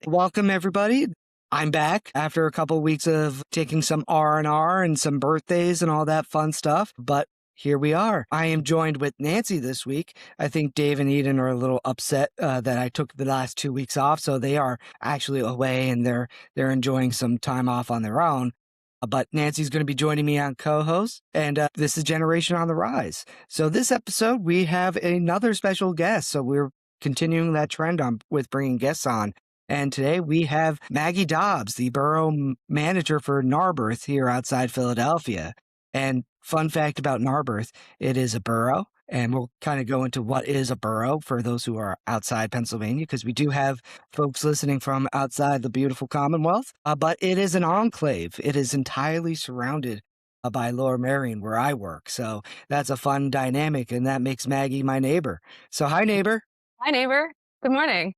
Welcome everybody. I'm back after a couple weeks of taking some R&R and some birthdays and all that fun stuff, but here we are. I am joined with Nancy this week. I think Dave and Eden are a little upset that I took the last 2 weeks off, so they are actually away and they're enjoying some time off on their own. But Nancy's going to be joining me on co-host, and this is Generation on the Rise. So this episode, we have another special guest. So we're continuing that trend with bringing guests on. And today we have Maggie Dobbs, the borough manager for Narberth here outside Philadelphia. And fun fact about Narberth, it is a borough. And we'll kind of go into what is a borough for those who are outside Pennsylvania, because we do have folks listening from outside the beautiful Commonwealth. But it is an enclave. It is entirely surrounded by Lower Merion, where I work. So that's a fun dynamic, and that makes Maggie my neighbor. So hi, neighbor. Hi, neighbor. Good morning.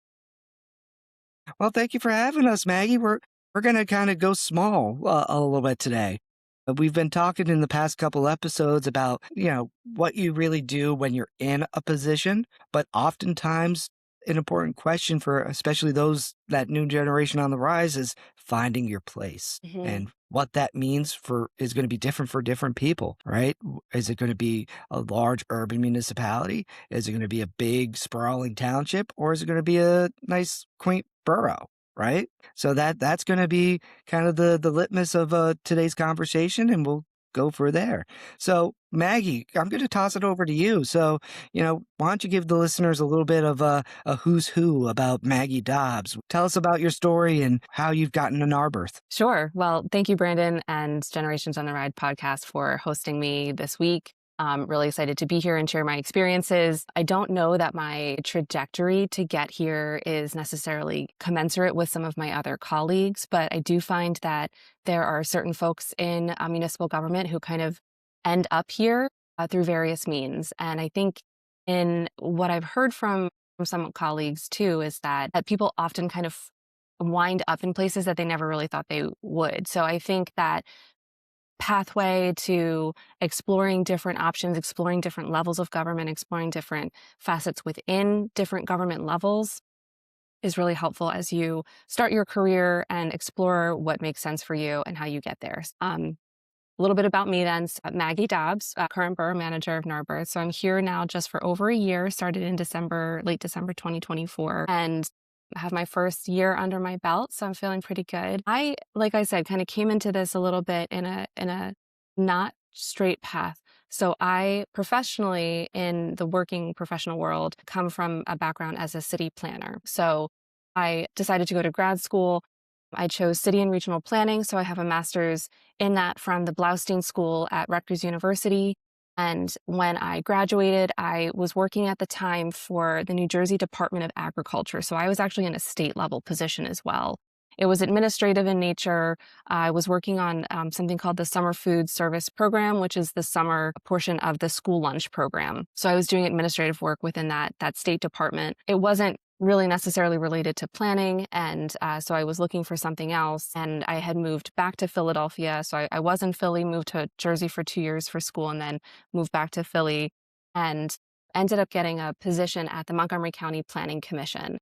Well, thank you for having us, Maggie. We're going to kind of go small a little bit today. We've been talking in the past couple episodes about, what you really do when you're in a position, but oftentimes an important question for especially that new generation on the rise is finding your place. And what that means is going to be different for different people, right? Is it going to be a large urban municipality? Is it going to be a big sprawling township, or is it going to be a nice quaint borough? Right? So that's going to be kind of the litmus of today's conversation, and we'll go for there. So Maggie, I'm going to toss it over to you. So, why don't you give the listeners a little bit of a who's who about Maggie Dobbs? Tell us about your story and how you've gotten to Narberth. Sure. Well, thank you, Brandon and Generations on the Ride podcast for hosting me this week. I'm really excited to be here and share my experiences. I don't know that my trajectory to get here is necessarily commensurate with some of my other colleagues, but I do find that there are certain folks in municipal government who kind of end up here through various means. And I think in what I've heard from some colleagues too is that people often kind of wind up in places that they never really thought they would. So I think that pathway to exploring different options, exploring different levels of government, exploring different facets within different government levels is really helpful as you start your career and explore what makes sense for you and how you get there. A little bit about me then. Maggie Dobbs, current borough manager of Narberth. So I'm here now just for over a year, started in late December 2024. And have my first year under my belt, so I'm feeling pretty good. Like I said, kind of came into this a little bit in a not straight path. So I professionally, in the working professional world, come from a background as a city planner. So I decided to go to grad school. I chose city and regional planning, so I have a master's in that from the Blaustein School at Rutgers University. And when I graduated, I was working at the time for the New Jersey Department of Agriculture. So I was actually in a state level position as well. It was administrative in nature. I was working on something called the Summer Food Service Program, which is the summer portion of the school lunch program. So I was doing administrative work within that state department. It wasn't really necessarily related to planning. And so I was looking for something else. And I had moved back to Philadelphia. So I was in Philly, moved to Jersey for 2 years for school, and then moved back to Philly and ended up getting a position at the Montgomery County Planning Commission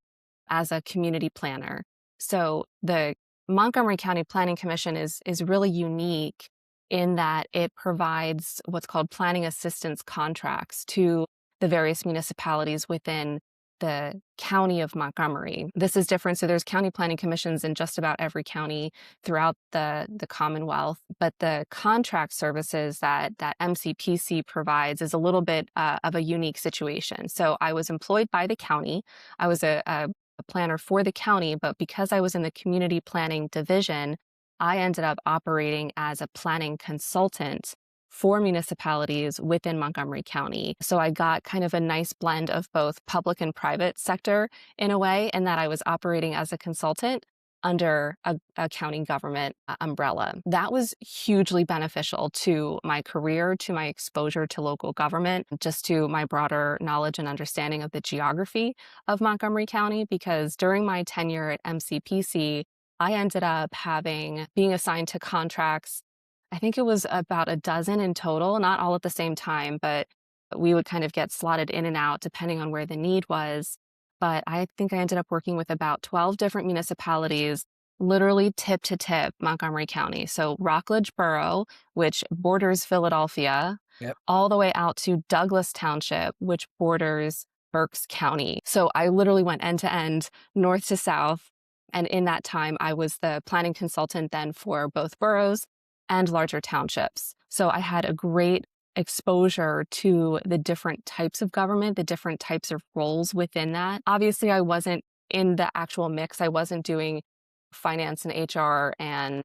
as a community planner. So the Montgomery County Planning Commission is really unique in that it provides what's called planning assistance contracts to the various municipalities within the county of Montgomery. This is different. So there's county planning commissions in just about every county throughout the Commonwealth, but the contract services that MCPC provides is a little bit of a unique situation. So I was employed by the county. I was a planner for the county, but because I was in the community planning division, I ended up operating as a planning consultant for municipalities within Montgomery County. So I got kind of a nice blend of both public and private sector in a way, in that I was operating as a consultant under a county government umbrella. That was hugely beneficial to my career, to my exposure to local government, just to my broader knowledge and understanding of the geography of Montgomery County, because during my tenure at MCPC, I ended up being assigned to contracts. I think it was about a dozen in total, not all at the same time, but we would kind of get slotted in and out depending on where the need was. but I think I ended up working with about 12 different municipalities, literally tip to tip Montgomery County. So Rockledge Borough, which borders Philadelphia, Yep. all the way out to Douglas Township, which borders Berks County. So I literally went end to end, north to south. And in that time, I was the planning consultant then for both boroughs and larger townships. So I had a great exposure to the different types of government, the different types of roles within that. Obviously, I wasn't in the actual mix. I wasn't doing finance and HR and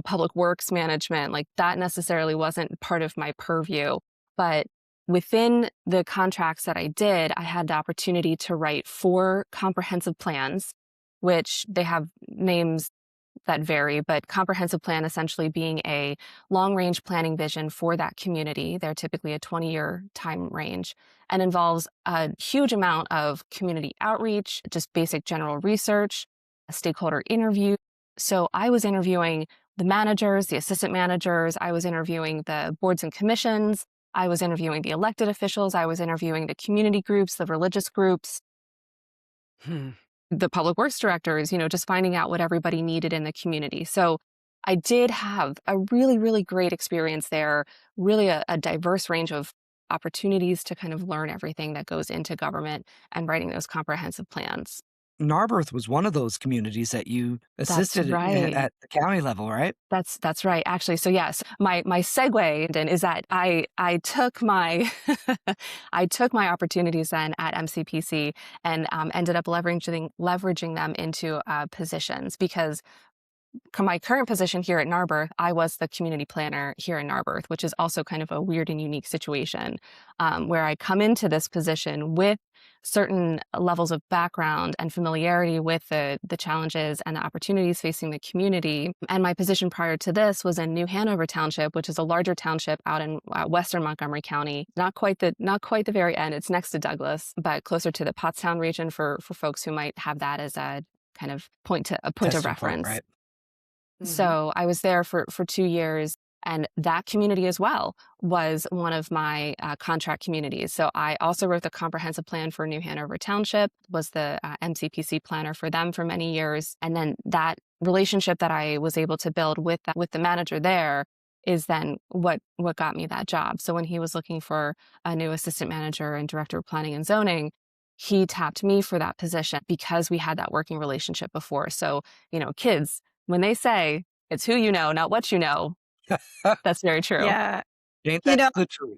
public works management. Like that necessarily wasn't part of my purview. But within the contracts that I did, I had the opportunity to write 4 comprehensive plans, which they have names that vary, but comprehensive plan essentially being a long-range planning vision for that community. They're typically a 20-year time range and involves a huge amount of community outreach, just basic general research, a stakeholder interview. So I was interviewing the managers, the assistant managers, I was interviewing the boards and commissions, I was interviewing the elected officials, I was interviewing the community groups, the religious groups, the public works directors, just finding out what everybody needed in the community. So I did have a really, really great experience there, really a diverse range of opportunities to kind of learn everything that goes into government and writing those comprehensive plans. Narberth was one of those communities that you That's assisted right. at the county level, right? That's right. Actually, so yes, my segue then is that I took my I took my opportunities then at MCPC and ended up leveraging them into positions because my current position here at Narberth, I was the community planner here in Narberth, which is also kind of a weird and unique situation where I come into this position with certain levels of background and familiarity with the challenges and the opportunities facing the community. And my position prior to this was in New Hanover Township, which is a larger township out in western Montgomery County. Not quite the very end. It's next to Douglas, but closer to the Pottstown region for folks who might have that as a kind of point of Testing point, reference. right? Mhm. So I was there for 2 years, and that community as well was one of my contract communities. So I also wrote the comprehensive plan for New Hanover Township, was the MCPC planner for them for many years. And then that relationship that I was able to build with the manager there is then what got me that job. So when he was looking for a new assistant manager and director of planning and zoning, he tapped me for that position because we had that working relationship before. So, kids, when they say it's who you know, not what you know, that's very true. Yeah. Ain't You that know, the truth?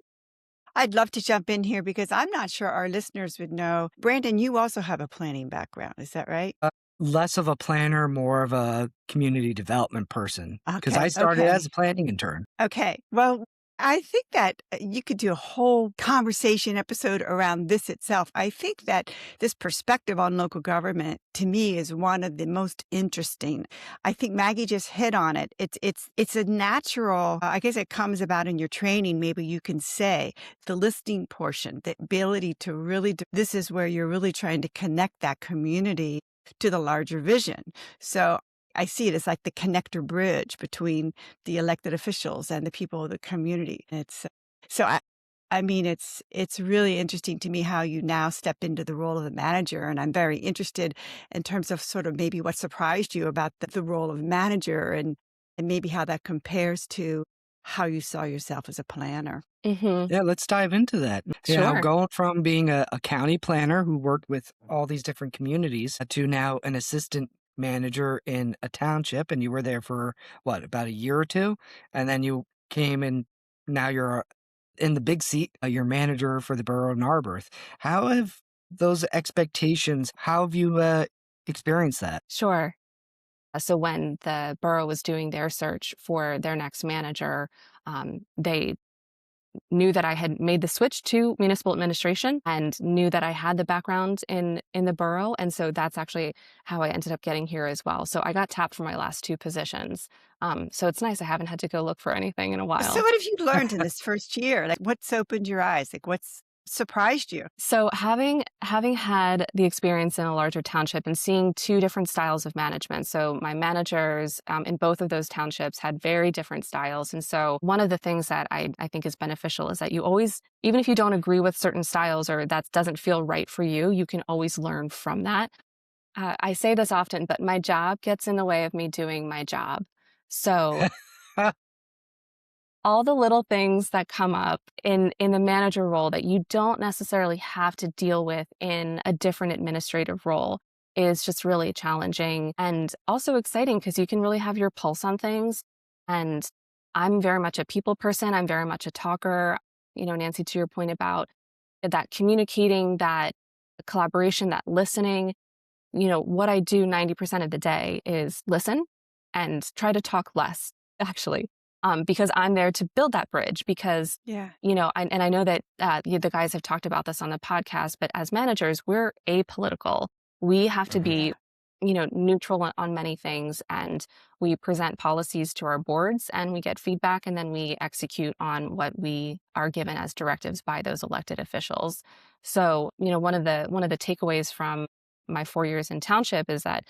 I'd love to jump in here because I'm not sure our listeners would know. Brandon, you also have a planning background. Is that right? Less of a planner, more of a community development person, because I Okay. started as Okay. a planning intern. Okay. Well, I think that you could do a whole conversation episode around this itself. I think that this perspective on local government to me is one of the most interesting. I think Maggie just hit on it. It's a natural, I guess it comes about in your training, maybe you can say, the listening portion, the ability to really this is where you're really trying to connect that community to the larger vision. So I see it as like the connector bridge between the elected officials and the people of the community. So I mean, it's really interesting to me how you now step into the role of the manager, and I'm very interested in terms of sort of maybe what surprised you about the role of manager, and maybe how that compares to how you saw yourself as a planner. Hmm. Yeah, let's dive into that. Sure. Going from being a county planner who worked with all these different communities to now an assistant manager in a township, and you were there for what, about a year or two? And then you came and now you're in the big seat, you're manager for the borough of Narberth. How have those expectations, how have you experienced that? Sure. So when the borough was doing their search for their next manager, they knew that I had made the switch to municipal administration and knew that I had the background in the borough. And so that's actually how I ended up getting here as well. So I got tapped for my last 2 positions. So it's nice. I haven't had to go look for anything in a So while. what have you learned in this first year? Like what's opened your eyes? Like surprised you? So having had the experience in a larger township and seeing two different styles of management. So my managers in both of those townships had very different styles. And so one of the things that I think is beneficial is that you always, even if you don't agree with certain styles or that doesn't feel right for you, you can always learn from that. I say this often, but my job gets in the way of me doing my job. So all the little things that come up in the manager role that you don't necessarily have to deal with in a different administrative role is just really challenging and also exciting because you can really have your pulse on things. And I'm very much a people person. I'm very much a talker. Nancy, to your point about that communicating, that collaboration, that listening, what I do 90% of the day is listen and try to talk less, actually. Because I'm there to build that bridge because, Yeah. I know that the guys have talked about this on the podcast, but as managers, we're apolitical. We have to be, neutral on many things, and we present policies to our boards and we get feedback and then we execute on what we are given as directives by those elected officials. So, one of the takeaways from my 4 years in township is that,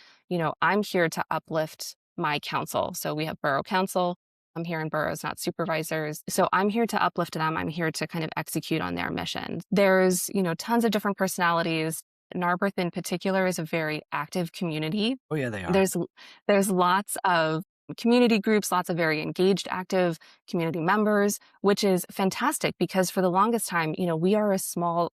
I'm here to uplift my council. So we have borough council. I'm here in boroughs, not supervisors. So I'm here to uplift them. I'm here to kind of execute on their mission. There's, tons of different personalities. Narberth in particular is a very active community. Oh, yeah, they are. There's lots of community groups, lots of very engaged, active community members, which is fantastic because for the longest time, we are small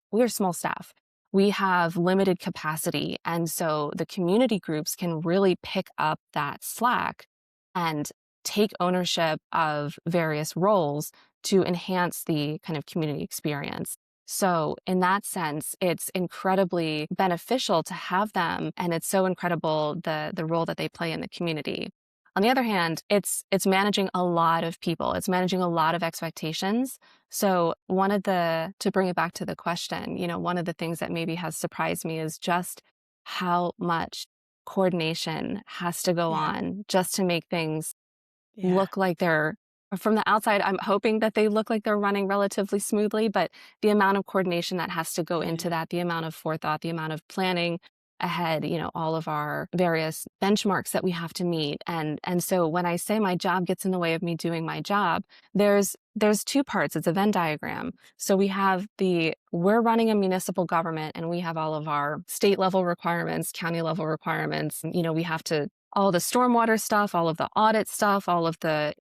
staff. We have limited capacity. And so the community groups can really pick up that slack and take ownership of various roles to enhance the kind of community experience. So in that sense, it's incredibly beneficial to have them, and it's so incredible the role that they play in the community. On the other hand, it's managing a lot of people. It's managing a lot of expectations. So to bring it back to the question, one of the things that maybe has surprised me is just how much coordination has to go Yeah. on just to make things Yeah. look like they're from the outside. I'm hoping that they look like they're running relatively smoothly, but the amount of coordination that has to go into that, the amount of forethought, the amount of planning ahead, all of our various benchmarks that we have to meet. And so when I say my job gets in the way of me doing my job, there's two parts. It's a Venn diagram. So we're running a municipal government and we have all of our state level requirements, county level requirements. We have to all the stormwater stuff, all of the audit stuff, all of the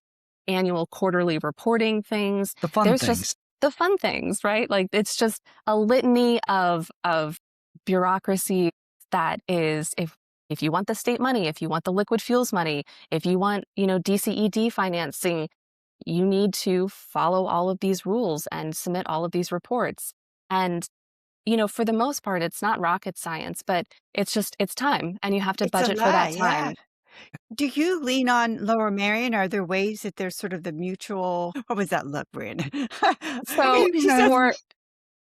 annual quarterly reporting things. The fun There's things. just the fun things, right? Like it's just a litany of bureaucracy that is, if you want the state money, if you want the liquid fuels money, if you want, DCED financing, you need to follow all of these rules and submit all of these reports. And for the most part, it's not rocket science, but it's time, and you have to It's a budget for lot, that yeah. time. Do you lean on Lower Merion? Are there ways that there's sort of the mutual what was that look, Brandon? So She says for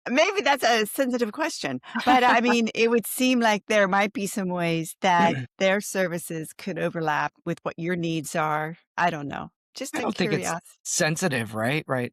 maybe that's a sensitive question, but I mean, it would seem like there might be some ways that their services could overlap with what your needs are. I don't know. Just I in don't think it's curiosity. sensitive, right? Right.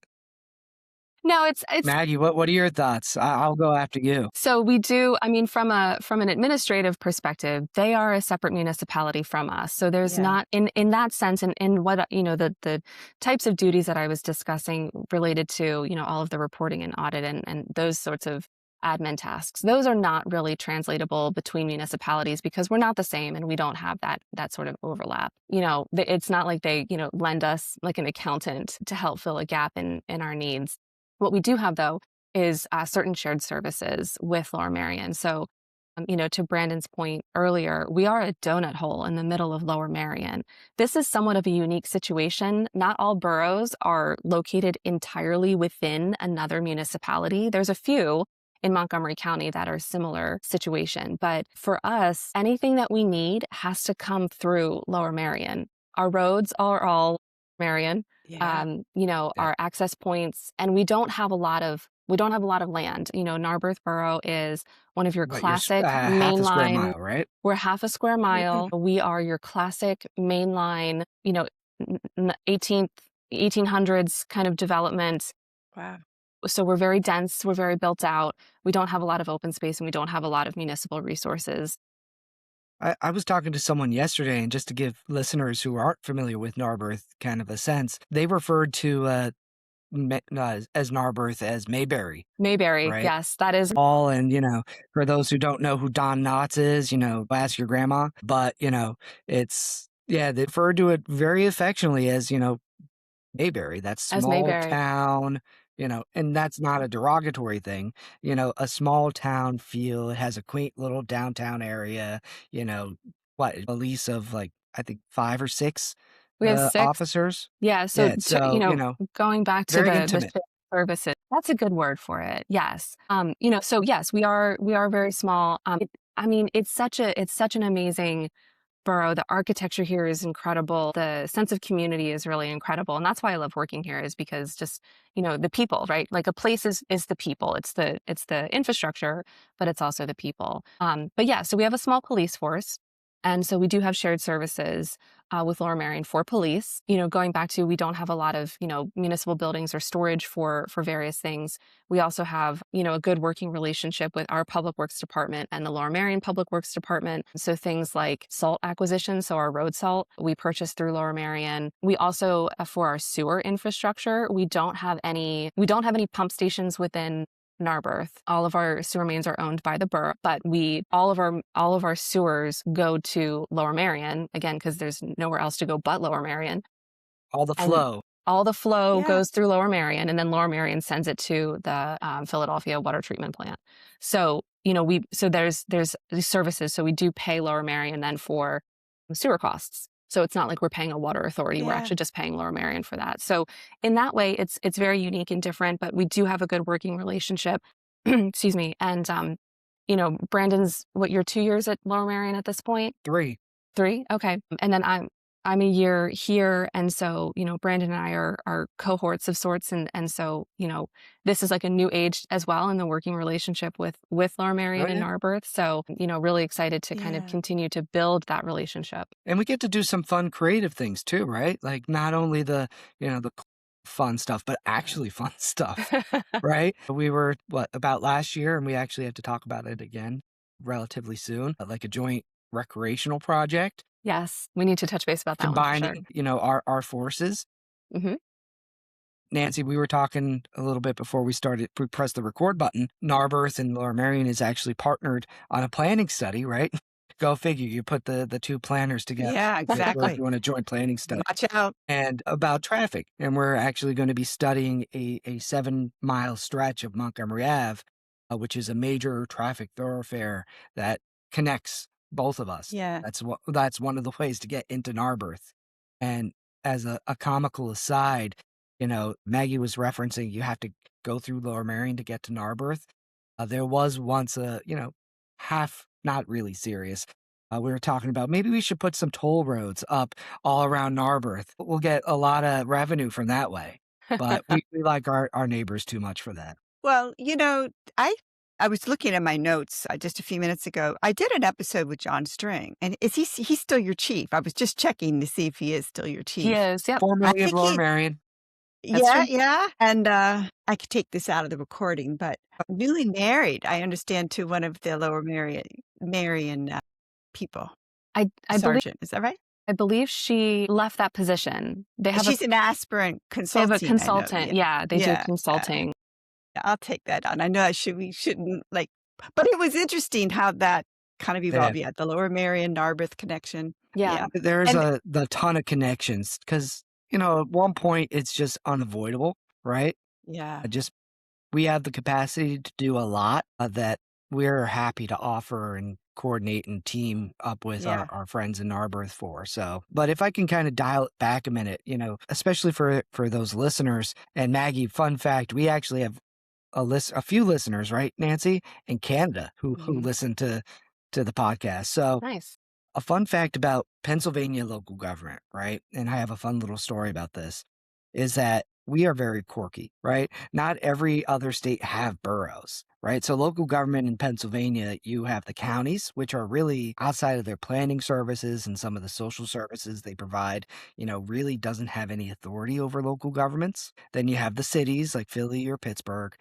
no, it's Maggie, what are your thoughts? I'll go after you. so we do. I mean, from an administrative perspective, they are a separate municipality from us. So there's Yeah. not in that sense, and in what the types of duties that I was discussing related to all of the reporting and audit and those sorts of admin tasks. Those are not really translatable between municipalities because we're not the same and we don't have that sort of overlap. It's not like they lend us like an accountant to help fill a gap in our needs. What we do have, though, is certain shared services with Lower Merion. So, to Brandon's point earlier, we are a donut hole in the middle of Lower Merion. This is somewhat of a unique situation. Not all boroughs are located entirely within another municipality. There's a few in Montgomery County that are similar situation. But for us, anything that we need has to come through Lower Merion. Our roads are all Merion. Yeah. Our access points, and we don't have a lot of land. Narberth Borough is one of your But you're classic half a square mainline. mile, right? We're half a square mile. We are your classic mainline, 1800s kind of development. Wow. So we're very dense, we're very built out. We don't have a lot of open space and we don't have a lot of municipal resources. I was talking to someone yesterday, and just to give listeners who aren't familiar with Narberth kind of a sense, they referred to as Narberth as Mayberry, Mayberry, right? yes, that is. All and for those who don't know who Don Knotts is, ask your grandma. But it's they refer to it very affectionately as Mayberry, that As small Mayberry. town, and that's not a derogatory thing, a small town feel. It has a quaint little downtown area, you know, what, a lease of like, I think 5 or 6 We have 6. officers. Yeah, so Yeah, so, going back to very the intimate. shared services, that's a good word for it. Yes. So yes, we are very small. I mean, it's such an amazing borough. The architecture here is incredible. The sense of community is really incredible. And that's why I love working here, is because just, the people, right? Like a place is the people. It's the infrastructure, but it's also the people. But yeah, so we have a small police force. And so we do have shared services with Lower Merion for police. Going back to, we don't have a lot of, municipal buildings or storage for various things. We also have, a good working relationship with our Public Works Department and the Lower Merion Public Works Department. So things like salt acquisition, so our road salt, we purchase through Lower Merion. We also, for our sewer infrastructure, we don't have any pump stations within Narberth. All of our sewer mains are owned by the borough, but all of our sewers go to Lower Merion, again, because there's nowhere else to go but Lower Merion. All the And flow. all the flow Yeah. goes through Lower Merion, and then Lower Merion sends it to the Philadelphia water treatment plant. So, there's these services. So we do pay Lower Merion then for sewer costs. So it's not like we're paying a water authority. We're Yeah. actually just paying Lower Merion for that. So in that way, it's very unique and different, but we do have a good working relationship. Excuse me. And Brandon's, what, you're 2 years at Lower Merion at this point? 3. 3? Okay. And then I'm a year here. And so, Brandon and I are cohorts of sorts. And so, this is like a new age as well in the working relationship with Lower Merion Oh, and yeah. Narberth. So, really excited to kind of Yeah. continue to build that relationship. And we get to do some fun creative things too, right? Like not only the fun stuff, but actually fun stuff, right? We were about last year, and we actually have to talk about it again relatively soon, like a joint recreational project Yes, we need to touch base about that one for sure. combining, our forces. Hmm. Nancy, we were talking a little bit before we pressed the record button. Narberth and Lower Merion is actually partnered on a planning study, right? Go figure. You put the 2 planners together. Yeah, We're exactly. doing a joint planning study. Watch out. And about traffic. And we're actually going to be studying a 7-mile stretch of Montgomery Ave, which is a major traffic thoroughfare that connects both of us. Yeah. That's one of the ways to get into Narberth. And as a comical aside, Maggie was referencing you have to go through Lower Merion to get to Narberth. There was once a, half, not really serious. We were talking about maybe we should put some toll roads up all around Narberth. We'll get a lot of revenue from that way. But we like our neighbors too much for that. Well, I was looking at my notes just a few minutes ago. I did an episode with John String, and he's still your chief? I was just checking to see if he is still your chief. He is, yep. Formerly of think Lower he- Merion. That's Yeah, true. yeah. And I could take this out of the recording, but newly married, I understand, to one of the Lower Merion people, I believe sergeant. Is that right? I believe she left that position. They have She's an aspirant they have consultant. a consultant. Yeah, they do Yeah. consulting. I'll take that on. I know we shouldn't but it was interesting how that kind of evolved. Yeah, the Lower Merion Narberth connection. Yeah. There's And- the ton of connections because, at one point it's just unavoidable, right? Yeah. We have the capacity to do a lot that we're happy to offer and coordinate and team up with Yeah. our friends in Narberth for. So, but if I can kind of dial it back a minute, especially for those listeners. And Maggie, fun fact, we actually have a few listeners, right, Nancy, in Canada who Mhm. listen to the podcast. So Nice. a fun fact about Pennsylvania local government, right? And I have a fun little story about this, is that we are very quirky, right? Not every other state have boroughs, right? So local government in Pennsylvania, you have the counties, which are really outside of their planning services and some of the social services they provide, really doesn't have any authority over local governments. Then you have the cities like Philly or Pittsburgh,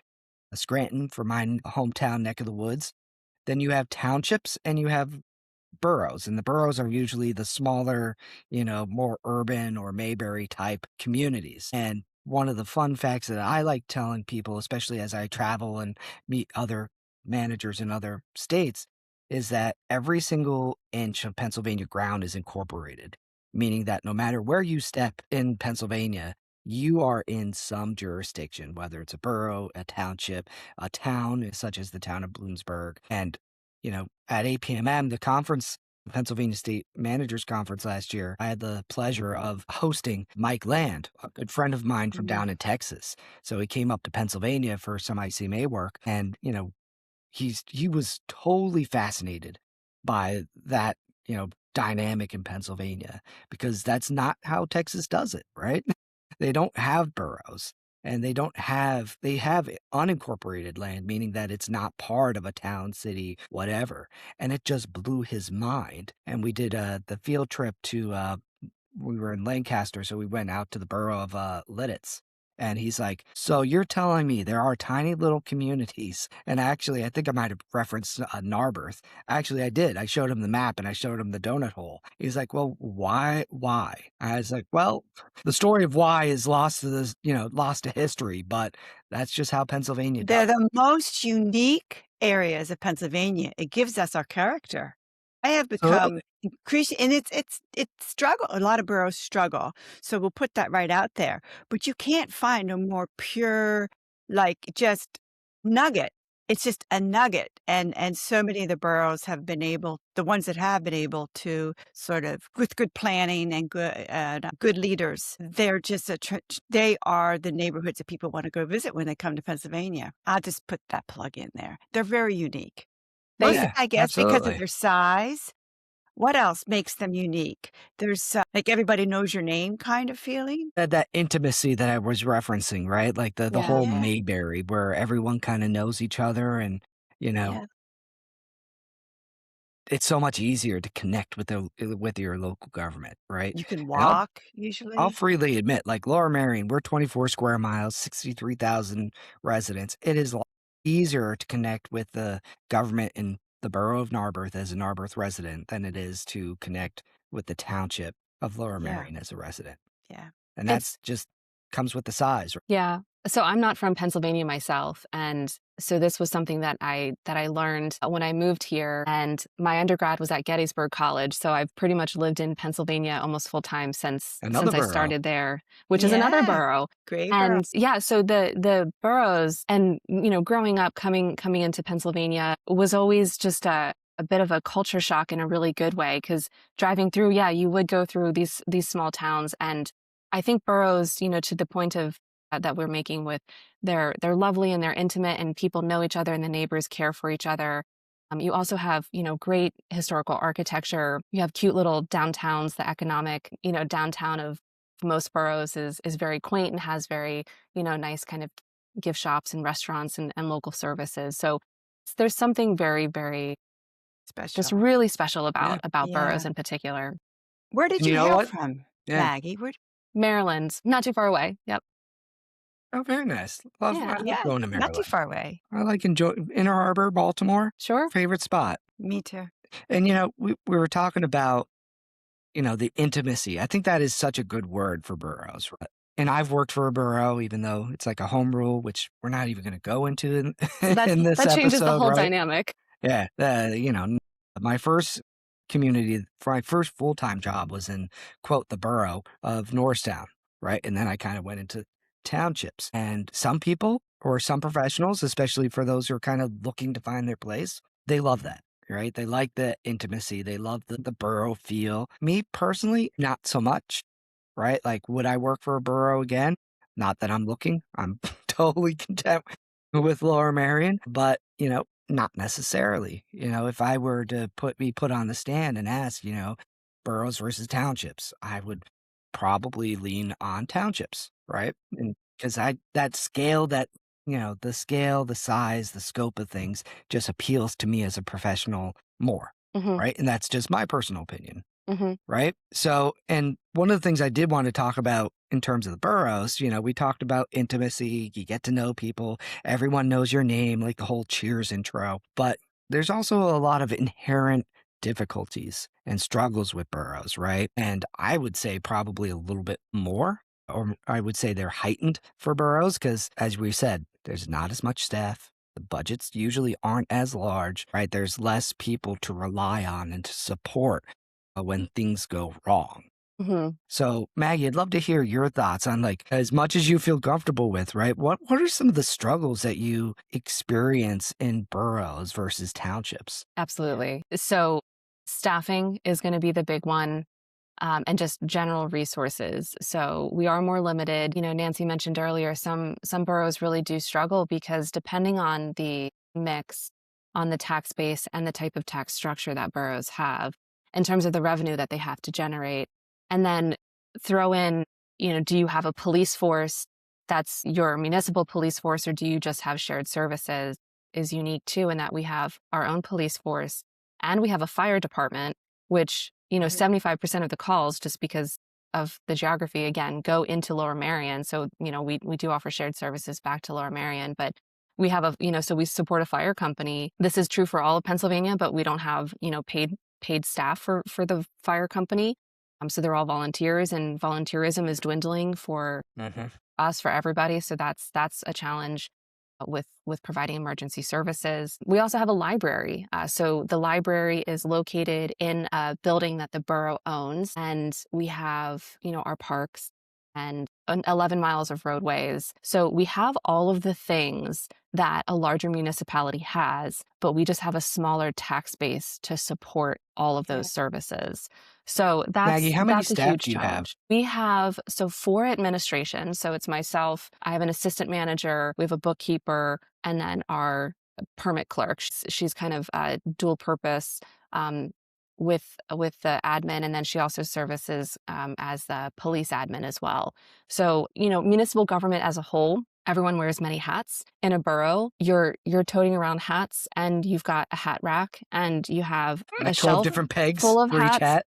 Scranton for my hometown neck of the woods. Then you have townships and you have boroughs, and the boroughs are usually the smaller, more urban or Mayberry type communities. And one of the fun facts that I like telling people, especially as I travel and meet other managers in other states, is that every single inch of Pennsylvania ground is incorporated, meaning that no matter where you step in Pennsylvania, you are in some jurisdiction, whether it's a borough, a township, a town, such as the town of Bloomsburg. And at APMM, the conference, the Pennsylvania State Managers Conference last year, I had the pleasure of hosting Mike Land, a good friend of mine from Mhm. down in Texas. So he came up to Pennsylvania for some ICMA work, and he was totally fascinated by that dynamic in Pennsylvania because that's not how Texas does it, right? They don't have boroughs and they have unincorporated land, meaning that it's not part of a town, city, whatever. And it just blew his mind. And we did the field trip to we were in Lancaster, so we went out to the borough of Lidditz. And he's like, "So you're telling me there are tiny little communities?" And actually, I think I might have referenced Narberth. Actually, I did. I showed him the map and I showed him the donut hole. He's like, "Well, why? Why?" I was like, "Well, the story of why is lost to this, lost to history, but that's just how Pennsylvania does." They're the most unique areas of Pennsylvania. It gives us our character. I have become Absolutely. increasing, and it's struggle. A lot of boroughs struggle, so we'll put that right out there. But you can't find a more pure, like just nugget. It's just a nugget, and so many of the boroughs have been able, the ones that have been able to sort of with good planning and good leaders, they're just they are the neighborhoods that people want to go visit when they come to Pennsylvania. I'll just put that plug in there. They're very unique. Mostly, They Yeah, I guess, because of absolutely. their size. What else makes them unique? There's, like, everybody knows your name kind of feeling? That intimacy that I was referencing, right? Like the Yeah. whole Yeah, Mayberry where everyone kind of knows each other and you know yeah. it's so much easier to connect with your local government, right? You can And I'll walk I'll usually. freely admit, like Lower Marion, we're 24 square miles, 63,000 residents. It is a lot easier to connect with the government in the borough of Narberth as a Narberth resident than it is to connect with the township of Lower Yeah, Marion as a resident. yeah. And It's that's just comes with the size. Yeah. So I'm not from Pennsylvania myself, and so this was something that I learned when I moved here, and my undergrad was at Gettysburg College, so I've pretty much lived in Pennsylvania almost full time Another since I borough. started there, which is another Yeah, borough. great borough. And yeah, so the boroughs and growing up coming into Pennsylvania was always just a bit of a culture shock in a really good way because driving through, yeah, you would go through these small towns, and I think boroughs, to the point of that we're making with they're lovely and they're intimate and people know each other and the neighbors care for each other. You also have great historical architecture. You have cute little downtowns. The economic downtown of most boroughs is very quaint and has very nice kind of gift shops and restaurants and local services. So there's something very very just Special. really special Yeah. about boroughs Yeah. in particular. Where did And you you know hail what? from, Yeah. Maggie? Where Maryland, not too far away. Yep. Oh, very nice. I Yeah. love Yeah, going to not too Maryland. far away. I like enjoy Inner Harbor, Baltimore, Sure. favorite spot. Me too. And we were talking about the intimacy. I think that is such a good word for boroughs. Right? And I've worked for a borough, even though it's like a home rule, which we're not even going to go into So that in this that changes the episode, whole right? dynamic. Yeah. My first community, for my first full time job was in, quote, the borough of Norristown, right? And then I kind of went into townships. And some people or some professionals, especially for those who are kind of looking to find their place, they love that. Right. They like the intimacy. They love the borough feel. Me personally, not so much. Right. Like, would I work for a borough again? Not that I'm looking. I'm totally content with Lower Marion, but not necessarily. If I were to be put on the stand and ask, boroughs versus townships, I would probably lean on townships, right? And because that scale, the scale, the size, the scope of things just appeals to me as a professional more, Hmm. right? And that's just my personal opinion. Hmm. Right. So, and one of the things I did want to talk about in terms of the boroughs, we talked about intimacy, you get to know people, everyone knows your name, like the whole Cheers intro. But there's also a lot of inherent difficulties and struggles with boroughs, right? And I would say probably a little bit more, or I would say they're heightened for boroughs because, as we said, there's not as much staff. The budgets usually aren't as large, right? There's less people to rely on and to support when things go wrong. Hmm. So, Maggie, I'd love to hear your thoughts on like as much as you feel comfortable with, right? What are some of the struggles that you experience in boroughs versus townships? Absolutely. So staffing is going to be the big one. And just general resources. So we are more limited. Nancy mentioned earlier, some boroughs really do struggle because depending on the mix on the tax base and the type of tax structure that boroughs have in terms of the revenue that they have to generate. And then throw in, do you have a police force that's your municipal police force, or do you just have shared services is unique too, in that we have our own police force and we have a fire department, which, Mhm. 75% of the calls, just because of the geography, again, go into Lower Merion. So, we do offer shared services back to Lower Merion, but we have so we support a fire company. This is true for all of Pennsylvania, but we don't have, paid staff for the fire company. So they're all volunteers, and volunteerism is dwindling for Hmm. us, for everybody. So that's a challenge with providing emergency services. We also have a library. So the library is located in a building that the borough owns, and we have, our parks and 11 miles of roadways. So we have all of the things that a larger municipality has, but we just have a smaller tax base to support all of Yeah. those services. So Maggie, that's how many that's a staff huge do you have? challenge. We have four administration. So it's myself. I have an assistant manager. We have a bookkeeper, and then our permit clerk. She's kind of dual purpose um, with the admin, and then she also services as the police admin as well. So municipal government as a whole. Everyone wears many hats. In a borough, you're toting around hats, and you've got a hat rack, and you have a Like 12 shelf different pegs full of for each hats. hat?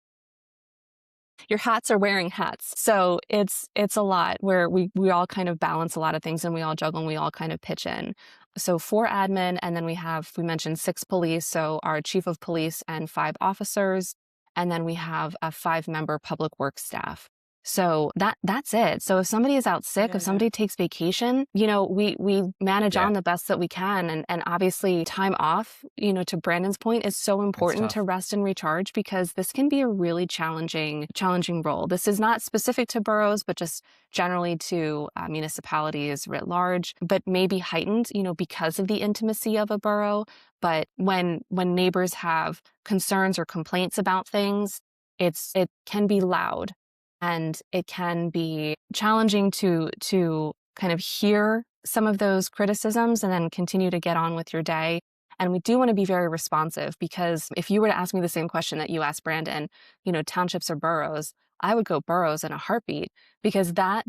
Your hats are wearing hats. So it's a lot where we all kind of balance a lot of things, and we all juggle, and we all kind of pitch in. So 4 admin, and then we mentioned 6 police. So our chief of police and 5 officers. And then we have a 5-member public works staff. So that's it. So if somebody is out sick, if Yeah. somebody takes vacation, we manage Yeah, on the best that we can. And obviously time off, to Brandon's point, is so that's important to tough. rest and recharge, because this can be a really challenging role. This is not specific to boroughs, but just generally to municipalities writ large, but maybe heightened, because of the intimacy of a borough. But when neighbors have concerns or complaints about things, it can be loud, and it can be challenging to kind of hear some of those criticisms and then continue to get on with your day. And we do want to be very responsive, because if you were to ask me the same question that you asked Brandon, townships or boroughs, I would go boroughs in a heartbeat, because that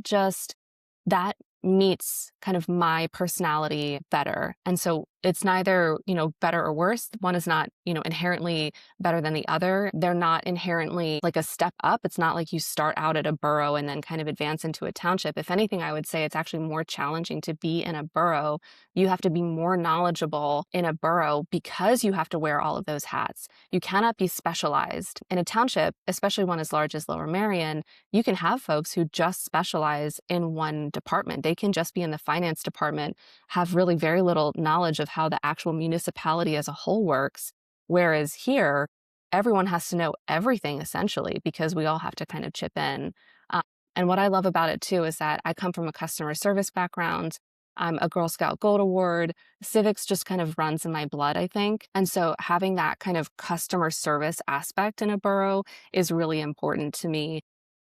meets kind of my personality better. And so it's neither, better or worse. One is not, inherently better than the other. They're not inherently like a step up. It's not like you start out at a borough and then kind of advance into a township. If anything, I would say it's actually more challenging to be in a borough. You have to be more knowledgeable in a borough because you have to wear all of those hats. You cannot be specialized. In a township, especially one as large as Lower Merion, you can have folks who just specialize in one department. They can just be in the finance department, have really very little knowledge of how the actual municipality as a whole works. Whereas here, everyone has to know everything essentially, because we all have to kind of chip in. Uh, and what I love about it too is that I come from a customer service background. I'm a Girl Scout Gold Award. Civics just kind of runs in my blood, I think. And so having that kind of customer service aspect in a borough is really important to me,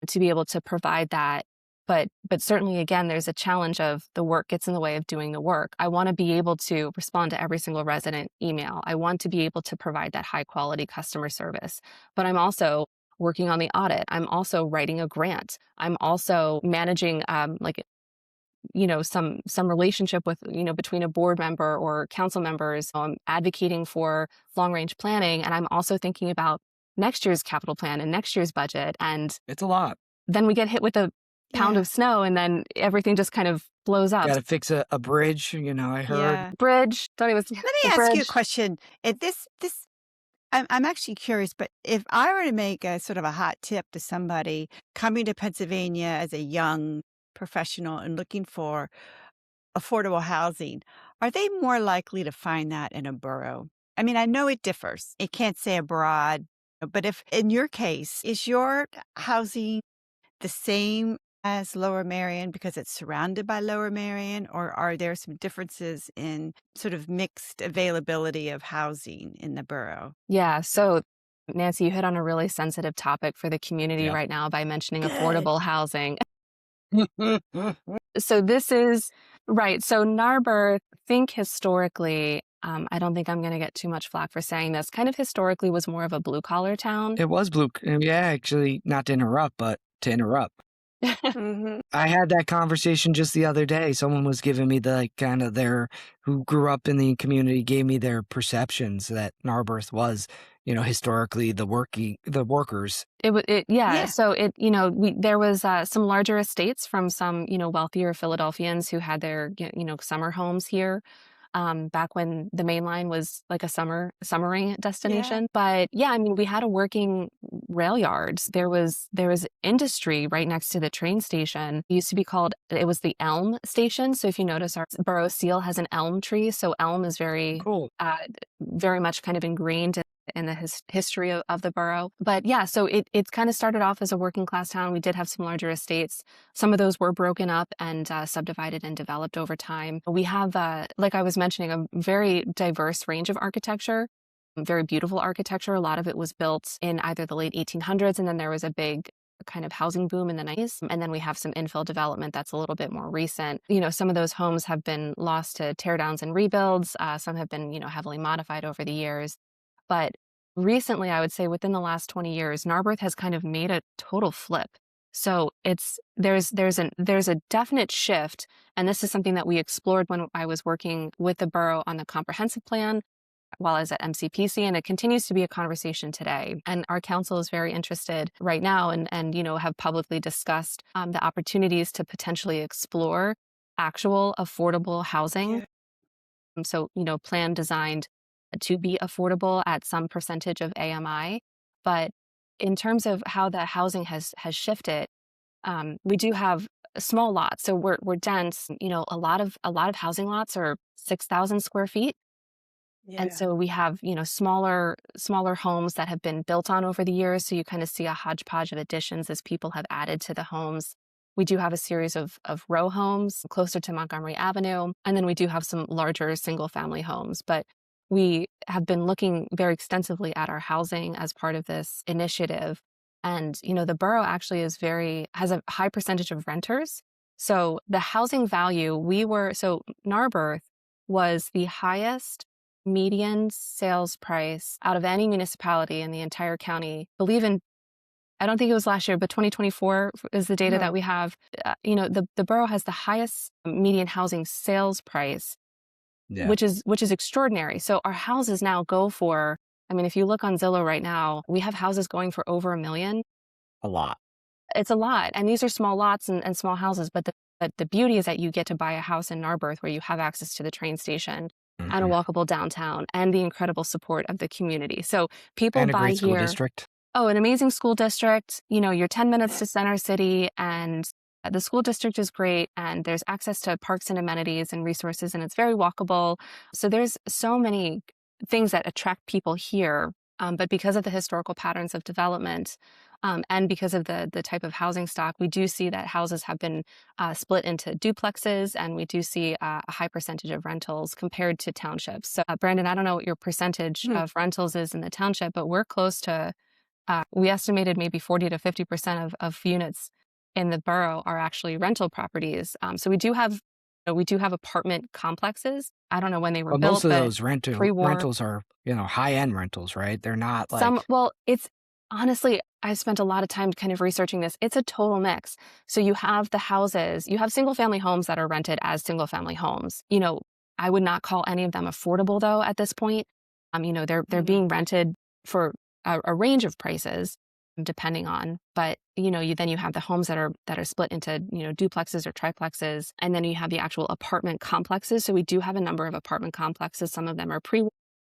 to be able to provide that. But certainly, again, there's a challenge of the work gets in the way of doing the work. I want to be able to respond to every single resident email. I want to be able to provide that high quality customer service. But I'm also working on the audit. I'm also writing a grant. I'm also managing like some relationship with, between a board member or council members. I'm advocating for long range planning, and I'm also thinking about next year's capital plan and next year's budget. And It's a lot. then we get hit with a pound Yeah. of snow, and then everything just kind of blows up. Got to fix a bridge, I heard. Yeah. Bridge. Don't even. Let me ask you a question. I'm actually curious, but if I were to make a sort of a hot tip to somebody coming to Pennsylvania as a young professional and looking for affordable housing, are they more likely to find that in a borough? I mean, I know it differs. It can't say abroad, but if in your case, is your housing the same as Lower Merion because it's surrounded by Lower Merion, or are there some differences in sort of mixed availability of housing in the borough? Yeah. So, Nancy, you hit on a really sensitive topic for the community Yeah. right now by mentioning Good. affordable housing. So this is right. So Narberth, think historically, I don't think I'm going to get too much flack for saying this, kind of historically was more of a blue collar town. It was blue. Yeah, actually, not to interrupt, but to interrupt. Mhm. I had that conversation just the other day. Someone was giving me who grew up in the community, gave me their perceptions that Narberth was, historically the workers. Yeah. Yeah. So there was some larger estates from some, wealthier Philadelphians who had their, summer homes here. Back when the main line was like a summering destination. But yeah, I mean, we had a working rail yards. There was industry right next to the train station. It used to be it was the Elm Station. So if you notice, our borough seal has an elm tree. So elm is Cool. very much kind of ingrained in the history of the borough. But yeah, so it kind of started off as a working class town. We did have some larger estates. Some of those were broken up and subdivided and developed over time. We have, like I was mentioning, a very diverse range of architecture, very beautiful architecture. A lot of it was built in either the late 1800s, and then there was a big kind of housing boom in the 90s. And then we have some infill development that's a little bit more recent. Some of those homes have been lost to teardowns and rebuilds. Some have been, heavily modified over the years. But recently, I would say within the last 20 years, Narberth has kind of made a total flip. So there's a definite shift. And this is something that we explored when I was working with the borough on the comprehensive plan while I was at MCPC, and it continues to be a conversation today. And our council is very interested right now and have publicly discussed the opportunities to potentially explore actual affordable housing. Yeah. So, plan designed to be affordable at some percentage of AMI. But in terms of how the housing has shifted, we do have small lots. So we're dense. A lot of housing lots are 6,000 square feet. Yeah. And so we have, smaller homes that have been built on over the years. So you kind of see a hodgepodge of additions as people have added to the homes. We do have a series of row homes closer to Montgomery Avenue. And then we do have some larger single family homes. But we have been looking very extensively at our housing as part of this initiative. And, the borough actually has a high percentage of renters. So the housing value, Narberth was the highest median sales price out of any municipality in the entire county. I don't think it was last year, but 2024 is the data that we have. The borough has the highest median housing sales price. Yeah. Which is extraordinary. So our houses now go for, if you look on Zillow right now, we have houses going for over $1 million. A lot. It's a lot. And these are small lots and small houses. But the beauty is that you get to buy a house in Narberth where you have access to the train station and a walkable downtown and the incredible support of the community. So people And a buy great school here. district. Oh, an amazing school district. You're 10 minutes to Center City, and the school district is great, and there's access to parks and amenities and resources, and it's very walkable. So there's so many things that attract people here. But because of the historical patterns of development and because of the type of housing stock, we do see that houses have been split into duplexes, and we do see a high percentage of rentals compared to townships. So Brandon, I don't know what your percentage of rentals is in the township, but we're close to, we estimated maybe 40 to 50% of units in the borough are actually rental properties. So we do have apartment complexes. I don't know when they were built, Most of but those pre-war. rentals are, high-end rentals, right? They're not like Well, Honestly, I spent a lot of time kind of researching this. It's a total mix. So you have the houses, you have single family homes that are rented as single family homes. I would not call any of them affordable though at this point. They're Mm, being rented for a range of prices depending on, but you have the homes that are split into, duplexes or triplexes, and then you have the actual apartment complexes. So we do have a number of apartment complexes. Some of them are pre,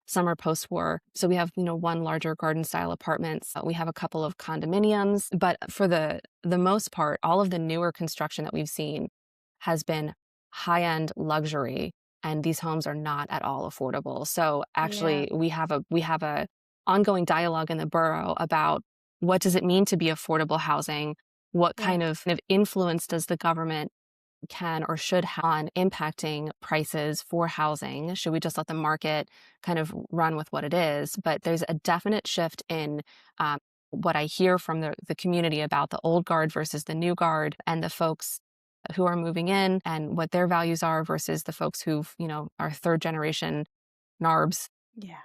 some are post-war. So we have, one larger garden style apartments. We have a couple of condominiums, but for the most part, all of the newer construction that we've seen has been high-end luxury, and these homes are not at all affordable. So yeah. actually, we have a ongoing dialogue in the borough about what does it mean to be affordable housing? What kind Yes. of influence does the government can or should have on impacting prices for housing? Should we just let the market kind of run with what it is? But there's a definite shift in what I hear from the community about the old guard versus the new guard and the folks who are moving in and what their values are versus the folks who've, are third generation NARBs. Yeah.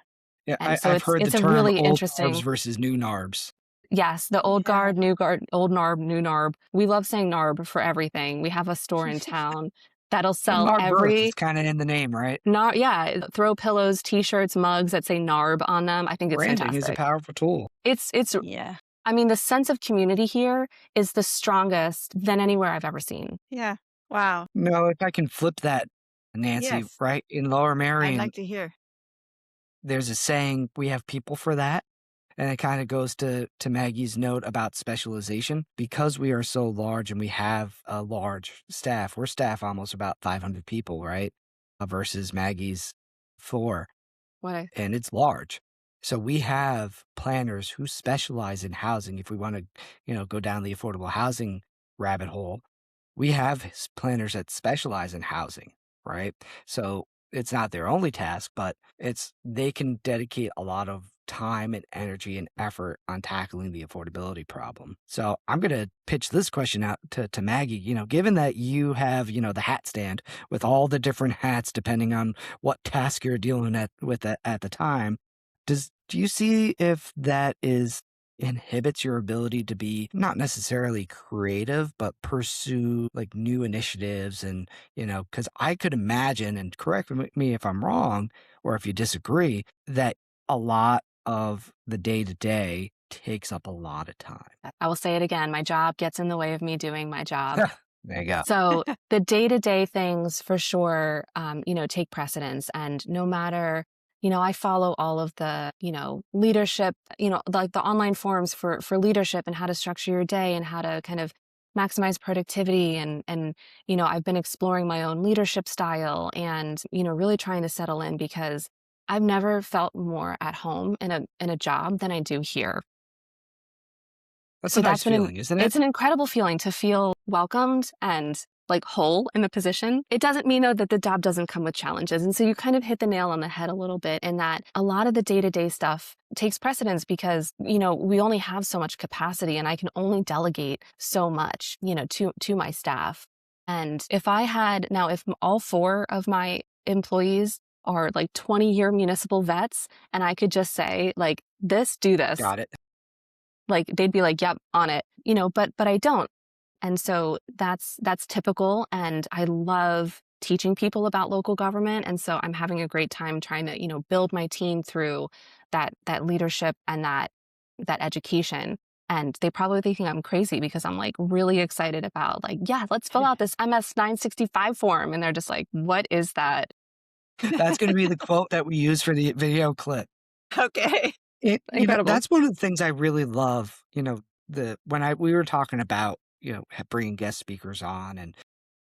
Yeah, And so I've it's heard the it's a term really old NARBs interesting. versus new NARBs. Yes, the old Yeah. guard, new guard, old NARB, new NARB. We love saying NARB for everything. We have a store in town that'll Well, sell NARB growth is every kind of in the name, right? NARB. Yeah, throw pillows, t-shirts, mugs that say NARB on them. I think it's Branding is a fantastic. powerful tool. It's Yeah. I mean, the sense of community here is the strongest than anywhere I've ever seen. Yeah. Wow. No, if I can flip that, Nancy, Yes. right? In Lower I'd Merion, like to hear. there's a saying, we have people for that. And it kind of goes to Maggie's note about specialization. Because we are so large and we have a large staff, we're staff almost about 500 people, right? Versus Maggie's 4, What I and it's large. So we have planners who specialize in housing. If we want to, go down the affordable housing rabbit hole, we have planners that specialize in housing, right? So it's not their only task, but they can dedicate a lot of time and energy and effort on tackling the affordability problem. So I'm going to pitch this question out to Maggie. Given that you have, the hat stand with all the different hats depending on what task you're dealing with at the time, do you see if that is inhibits your ability to be not necessarily creative, but pursue like new initiatives? And, because I could imagine, and correct me if I'm wrong or if you disagree, that a lot of the day to day takes up a lot of time. I will say it again, my job gets in the way of me doing my job. There you go. So the day-to-day things for sure, take precedence. And no matter, I follow all of the, leadership, like the online forums for leadership and how to structure your day and how to kind of maximize productivity. And, I've been exploring my own leadership style and, really trying to settle in because I've never felt more at home in a job than I do here. That's a So nice that's feeling, isn't it? it's an incredible feeling to feel welcomed and like whole in the position. It doesn't mean though that the job doesn't come with challenges. And so you kind of hit the nail on the head a little bit in that a lot of the day-to-day stuff takes precedence because, we only have so much capacity and I can only delegate so much, to my staff. And if all 4 of my employees are like 20-year municipal vets and I could just say like do this, Got it. like they'd be like, yep, on it, but I don't. And so that's typical. And I love teaching people about local government. And so I'm having a great time trying to, build my team through that leadership and that education. And they probably thinking I'm crazy because I'm like really excited about like, yeah, let's fill out this MS 965 form. And they're just like, what is that? That's going to be the quote that we use for the video clip. Okay. Incredible. That's one of the things I really love, we were talking about, bringing guest speakers on and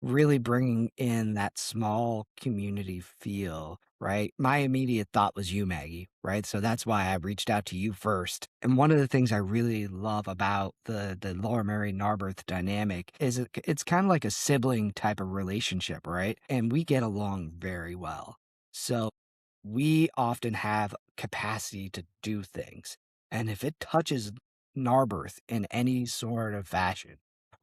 really bringing in that small community feel, right? My immediate thought was you, Maggie, right? So that's why I reached out to you first. And one of the things I really love about the Lower Merion Narberth dynamic is it's kind of like a sibling type of relationship, right? And we get along very well. So we often have capacity to do things. And if it touches Narberth in any sort of fashion,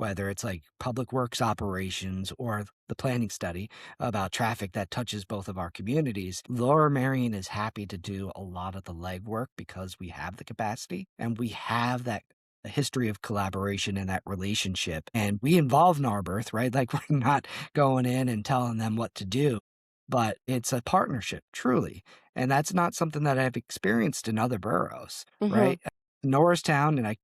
whether it's like public works operations or the planning study about traffic that touches both of our communities. Lower Marion is happy to do a lot of the legwork because we have the capacity and we have that a history of collaboration and that relationship. And we involve Narberth, right? Like we're not going in and telling them what to do, but it's a partnership, truly. And that's not something that I've experienced in other boroughs, Hmm. right? Norristown, and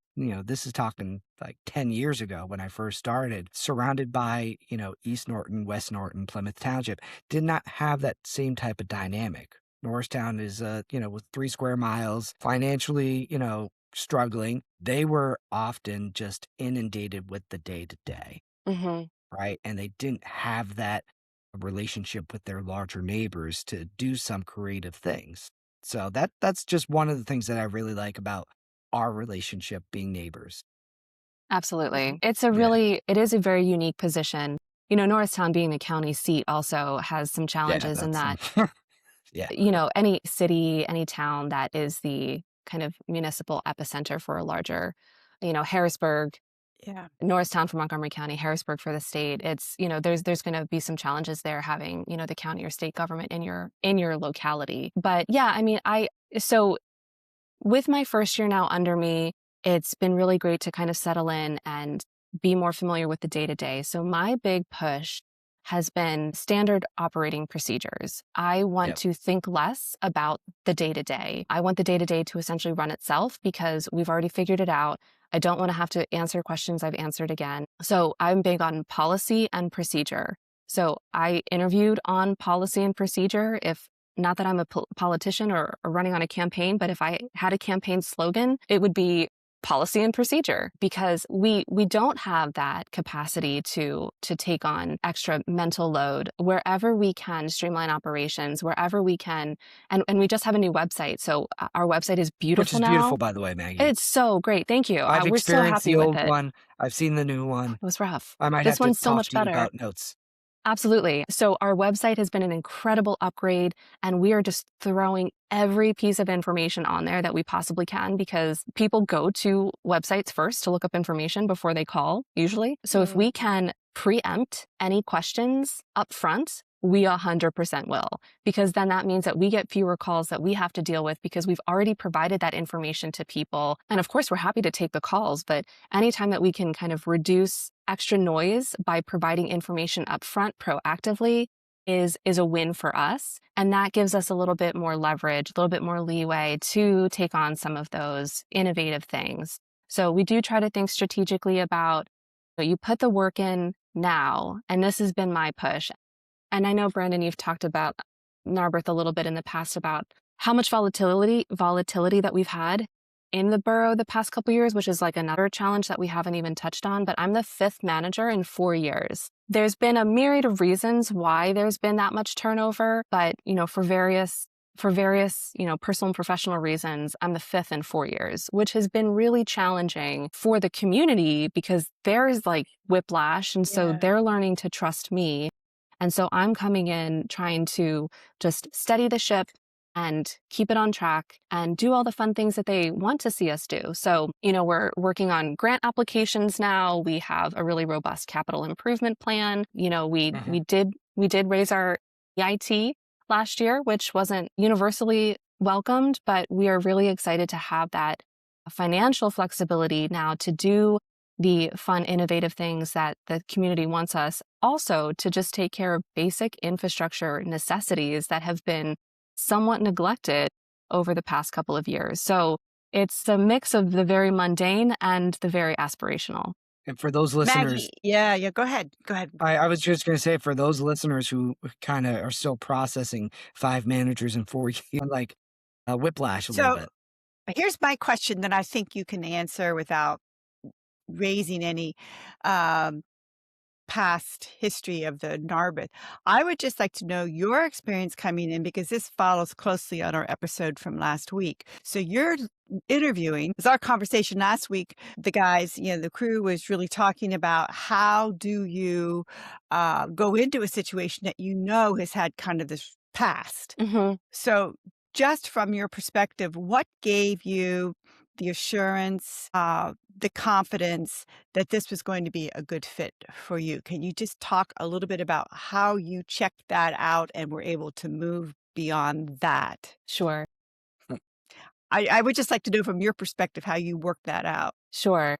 this is talking like 10 years ago when I first started, surrounded by, East Norton, West Norton, Plymouth Township, did not have that same type of dynamic. Norristown is, with 3 square miles, financially, struggling. They were often just inundated with the day to day, Hmm. right? And they didn't have that relationship with their larger neighbors to do some creative things. So that's just one of the things that I really like about our relationship being neighbors. Absolutely. Yeah. It is a very unique position. Norristown being the county seat also has some Yeah, challenges in that's that, yeah. any city, any town that is the kind of municipal epicenter for a larger, Harrisburg, Yeah. Norristown for Montgomery County, Harrisburg for the state. It's, there's going to be some challenges there having, the county or state government in your locality. But yeah, I mean, so with my first year now under me, it's been really great to kind of settle in and be more familiar with the day to day. So my big push has been standard operating procedures. I want Yep. to think less about the day to day. I want the day to day to essentially run itself because we've already figured it out. I don't want to have to answer questions I've answered again. So I'm big on policy and procedure. So I interviewed on policy and procedure. If not that I'm a politician or running on a campaign, but if I had a campaign slogan, it would be policy and procedure, because we don't have that capacity to take on extra mental load. Wherever we can streamline operations, wherever we can, and we just have a new website. So our website is Which beautiful is beautiful, now. by the way, Maggie. It's so great. Thank you. I've We're so experienced happy the with old it. one. I've seen the new one. It was rough. I might This have to one's so talk much to you better. about notes. Absolutely. So our website has been an incredible upgrade, and we are just throwing every piece of information on there that we possibly can, because people go to websites first to look up information before they call, usually. So if we can preempt any questions up front, we 100% will, because then that means that we get fewer calls that we have to deal with because we've already provided that information to people. And of course, we're happy to take the calls, but anytime that we can kind of reduce extra noise by providing information up front proactively is a win for us. And that gives us a little bit more leverage, a little bit more leeway to take on some of those innovative things. So we do try to think strategically about, you put the work in now, and this has been my push. And I know, Brandon, you've talked about Narberth a little bit in the past about how much volatility that we've had in the borough the past couple years, which is like another challenge that we haven't even touched on. But I'm the 5th manager in 4 years. There's been a myriad of reasons why there's been that much turnover, but for various personal and professional reasons, I'm the 5th in 4 years, which has been really challenging for the community because there's like whiplash, and so Yeah. they're learning to trust me. And so I'm coming in trying to just steady the ship and keep it on track and do all the fun things that they want to see us do. So, we're working on grant applications now. We have a really robust capital improvement plan. Mhm. We did raise our EIT last year, which wasn't universally welcomed, but we are really excited to have that financial flexibility now to do the fun, innovative things that the community wants us also to just take care of basic infrastructure necessities that have been somewhat neglected over the past couple of years. So it's a mix of the very mundane and the very aspirational. And for those listeners, Maggie, yeah, go ahead. Go ahead. I was just going to say, for those listeners who kind of are still processing 5 managers in 4 years, like whiplash a little So bit. here's my question that I think you can answer without raising any um, past history of the Narberth. I would just like to know your experience coming in, because this follows closely on our episode from last week. So you're interviewing, as our conversation last week, the guys, the crew was really talking about how do you go into a situation that has had kind of this past. Hmm. So just from your perspective, what gave you the assurance, the confidence that this was going to be a good fit for you. Can you just talk a little bit about how you checked that out and were able to move beyond that? Sure. I would just like to know from your perspective how you worked that out. Sure.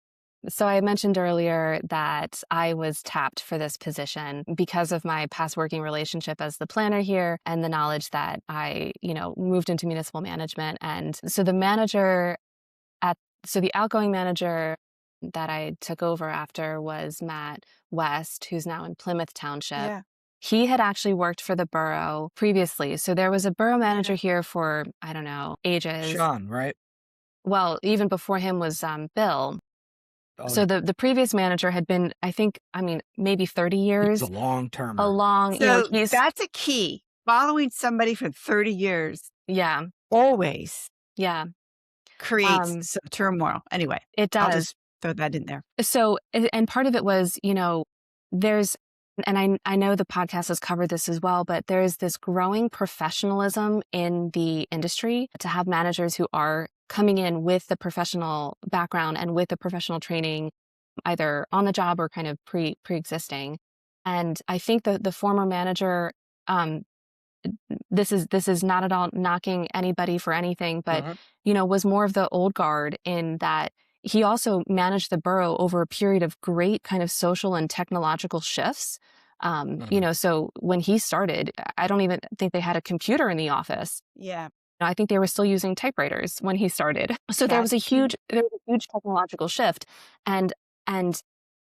So I mentioned earlier that I was tapped for this position because of my past working relationship as the planner here and the knowledge that I, moved into municipal management. And so the outgoing manager that I took over after was Matt West, who's now in Plymouth Township. Yeah. He had actually worked for the borough previously. So there was a borough manager Yeah. here for, I don't know, ages. Sean, right? Well, even before him was Bill. Oh, So the previous manager had been, maybe 30 years. he's a long-termer. So that's a key. Following somebody for 30 years Yeah, always yeah, creates some turmoil. Anyway, it I'll does. just throw that in there. So, and part of it was, there's, and I know the podcast has covered this as well, but there's this growing professionalism in the industry to have managers who are coming in with the professional background and with the professional training, either on the job or kind of pre-existing. And I think the former manager, this is not at all knocking anybody for anything, but was more of the old guard in that he also managed the borough over a period of great kind of social and technological shifts. So when he started, I don't even think they had a computer in the office. Yeah. I think they were still using typewriters when he started. So there was a huge technological shift. And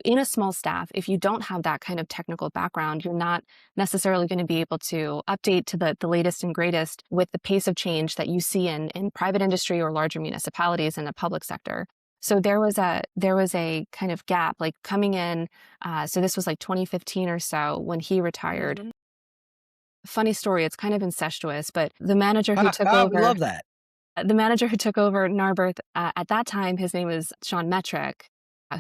in a small staff, if you don't have that kind of technical background, you're not necessarily going to be able to update to the latest and greatest with the pace of change that you see in private industry or larger municipalities in the public sector. So there was a kind of gap, like coming in. So this was like 2015 or so when he retired. Funny story. It's kind of incestuous, but the manager who took over. I love that. The manager who took over Narberth at that time, his name was Sean Metrick,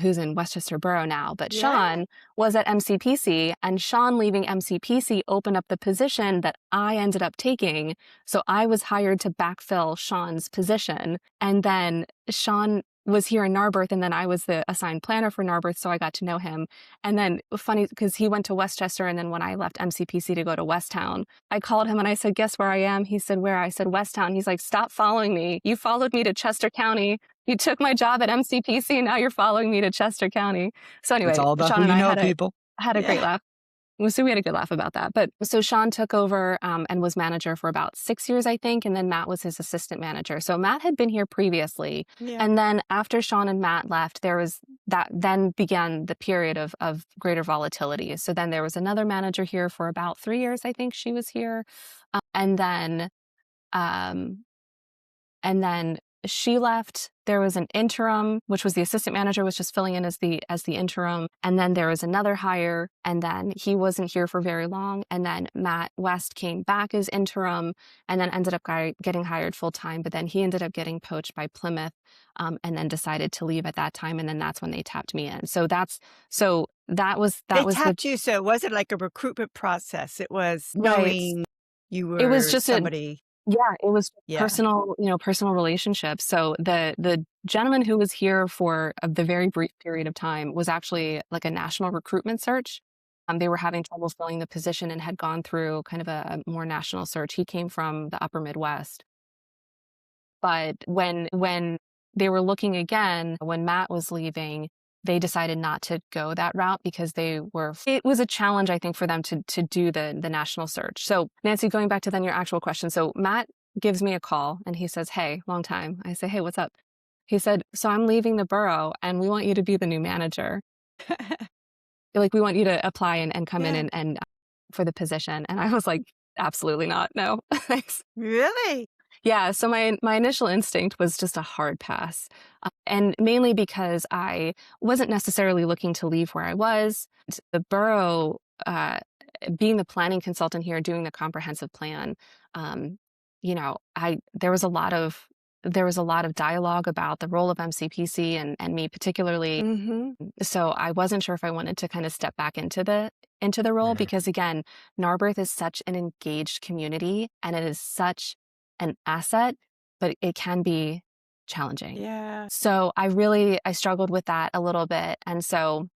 who's in Westchester Borough now. But Sean was at MCPC, and Sean leaving MCPC opened up the position that I ended up taking. So I was hired to backfill Sean's position. And then Sean was here in Narberth, and then I was the assigned planner for Narberth, so I got to know him. And then funny, because he went to Westchester, and then when I left MCPC to go to Westtown, I called him and I said, guess where I am? He said, where? I said, Westtown. He's like, stop following me. You followed me to Chester County. You took my job at MCPC, and now you're following me to Chester County. So anyway, it's all about Sean who and you I know, people. had a great laugh. So we had a good laugh about that. But so Sean took over and was manager for about 6 years, I think. And then Matt was his assistant manager. So Matt had been here previously. Yeah. And then after Sean and Matt left, then began the period of greater volatility. So then there was another manager here for about 3 years, I think she was here. And then she left. There was an interim, which was the assistant manager was just filling in as the interim. And then there was another hire, and then he wasn't here for very long. And then Matt West came back as interim and then ended up getting hired full time. But then he ended up getting poached by Plymouth and then decided to leave at that time. And then that's when they tapped me in. So that was they tapped you. So it wasn't like a recruitment process. It was knowing you were it was just somebody. Yeah, it was personal relationships. So the gentleman who was here for the very brief period of time was actually like a national recruitment search. They were having trouble filling the position and had gone through kind of a more national search. He came from the upper Midwest. But when they were looking again, when Matt was leaving, they decided not to go that route because it was a challenge, I think, for them to do the national search. So Nancy, going back to then your actual question. So Matt gives me a call and he says, hey, long time. I say, hey, what's up? He said, so I'm leaving the borough and we want you to be the new manager. Like, we want you to apply and come in and for the position. And I was like, absolutely not. No, thanks. Really? Yeah. So my initial instinct was just a hard pass. And mainly because I wasn't necessarily looking to leave where I was. The borough, being the planning consultant here, doing the comprehensive plan, there was a lot of dialogue about the role of MCPC and me particularly. So I wasn't sure if I wanted to kind of step back into the role because, again, Narberth is such an engaged community and it is such an asset, but it can be challenging. Yeah. So I struggled with that a little bit. And so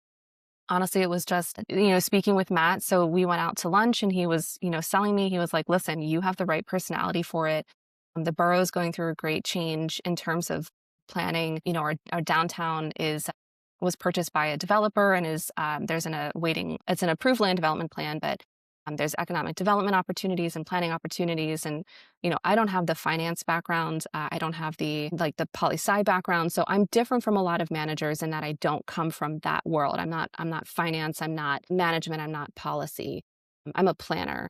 honestly, it was just, speaking with Matt. So we went out to lunch and he was, selling me, he was like, listen, you have the right personality for it. The borough's going through a great change in terms of planning. Our downtown was purchased by a developer and it's an approved land development plan, but there's economic development opportunities and planning opportunities. And, I don't have the finance background. I don't have the poli-sci background. So I'm different from a lot of managers in that I don't come from that world. I'm not finance. I'm not management. I'm not policy. I'm a planner.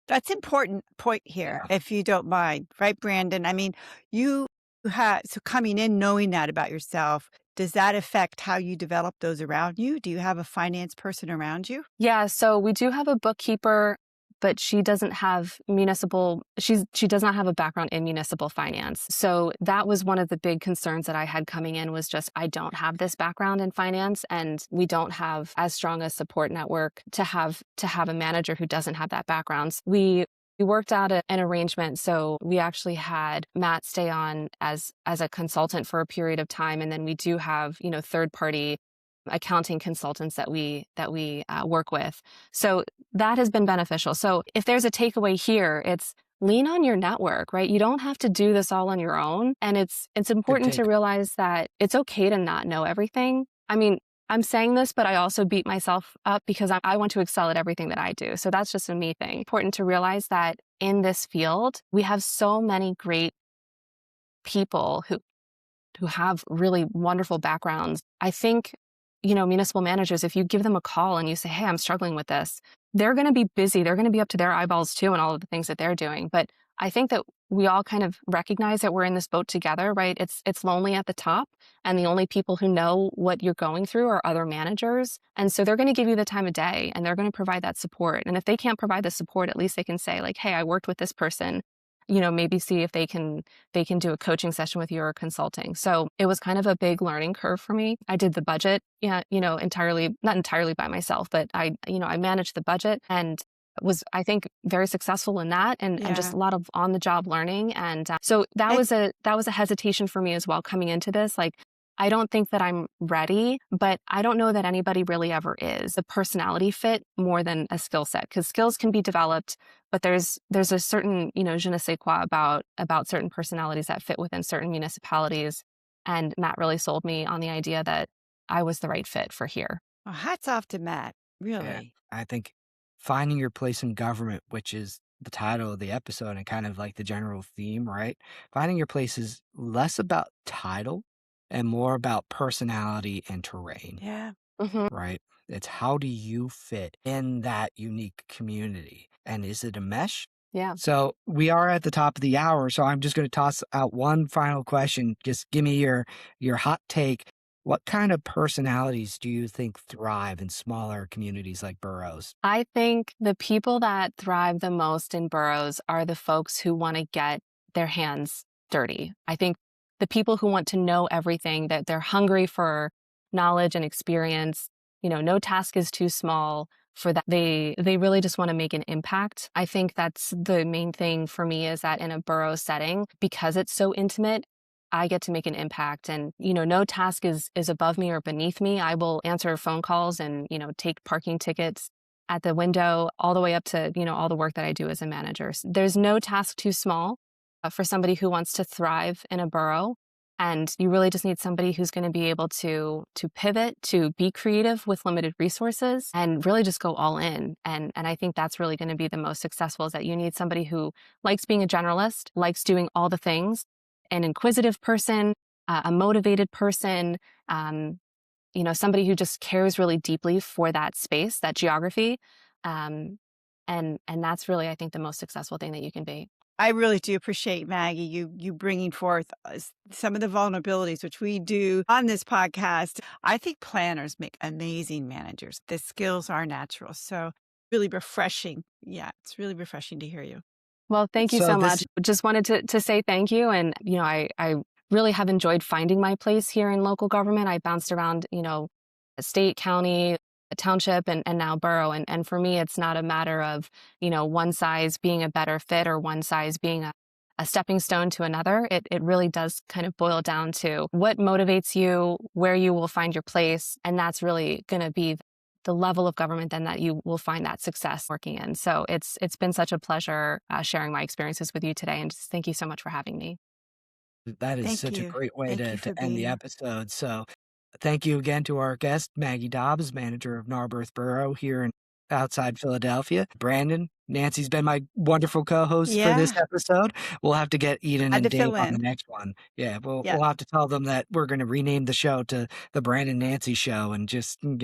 That's important point here, if you don't mind, right, Brandon? I mean, you so coming in knowing that about yourself, does that affect how you develop those around you? Do you have a finance person around you? Yeah. So we do have a bookkeeper, but she doesn't have she does not have a background in municipal finance. So that was one of the big concerns that I had coming in was just, I don't have this background in finance and we don't have as strong a support network to have a manager who doesn't have that background. We worked out an arrangement. So we actually had Matt stay on as a consultant for a period of time. And then we do have, third party accounting consultants that we work with. So that has been beneficial. So if there's a takeaway here, it's lean on your network, right? You don't have to do this all on your own. And it's important to realize that it's okay to not know everything. I mean, I'm saying this, but I also beat myself up because I want to excel at everything that I do. So that's just a me thing. Important to realize that in this field, we have so many great people who have really wonderful backgrounds. I think, municipal managers, if you give them a call and you say, hey, I'm struggling with this, they're going to be busy. They're going to be up to their eyeballs too and all of the things that they're doing. But I think that we all kind of recognize that we're in this boat together, right? It's lonely at the top, and the only people who know what you're going through are other managers. And so they're going to give you the time of day and they're going to provide that support. And if they can't provide the support, at least they can say like, hey, I worked with this person, maybe see if they can do a coaching session with you or consulting. So it was kind of a big learning curve for me. I did the budget, not entirely by myself, but I managed the budget and was, I think, very successful in that and just a lot of on the job learning. And so that was a hesitation for me as well coming into this. Like, I don't think that I'm ready, but I don't know that anybody really ever is. The personality fit more than a skill set, because skills can be developed, but there's a certain, je ne sais quoi about certain personalities that fit within certain municipalities. And Matt really sold me on the idea that I was the right fit for here. Well, hats off to Matt, really. Yeah, I think finding your place in government, which is the title of the episode and kind of like the general theme, right? Finding your place is less about title and more about personality and terrain, Yeah. right? It's how do you fit in that unique community? And is it a mesh? Yeah. So we are at the top of the hour. So I'm just going to toss out one final question. Just give me your hot take. What kind of personalities do you think thrive in smaller communities like Boroughs? I think the people that thrive the most in boroughs are the folks who want to get their hands dirty. I think the people who want to know everything, that they're hungry for knowledge and experience, no task is too small for that. They really just want to make an impact. I think that's the main thing for me, is that in a borough setting, because it's so intimate, I get to make an impact, and, no task is above me or beneath me. I will answer phone calls and, take parking tickets at the window, all the way up to, all the work that I do as a manager. So there's no task too small for somebody who wants to thrive in a borough. And you really just need somebody who's going to be able to pivot, to be creative with limited resources, and really just go all in. And I think that's really going to be the most successful, is that you need somebody who likes being a generalist, likes doing all the things, an inquisitive person, a motivated person, somebody who just cares really deeply for that space, that geography. And that's really, I think, the most successful thing that you can be. I really do appreciate, Maggie, you bringing forth some of the vulnerabilities, which we do on this podcast. I think planners make amazing managers. The skills are natural. So really refreshing. Yeah, it's really refreshing to hear you. Well, thank you so much. Just wanted to say thank you. And, I really have enjoyed finding my place here in local government. I bounced around, a state, county, a township, and now borough. And for me, it's not a matter of, one size being a better fit or one size being a stepping stone to another. It really does kind of boil down to what motivates you, where you will find your place. And that's really going to be the level of government then that you will find that success working in. So it's been such a pleasure sharing my experiences with you today. And just thank you so much for having me. That is Thank such a you. great way Thank you to for end the being. episode. So thank you again to our guest, Maggie Dobbs, manager of Narberth Borough here in outside Philadelphia. Brandon, Nancy's been my wonderful co-host for this Yeah, episode. We'll have to get Eden had and to Dave fill on the in. next one. Yeah, Yeah. we'll have to tell them that we're going to rename the show to the Brandon Nancy Show and just You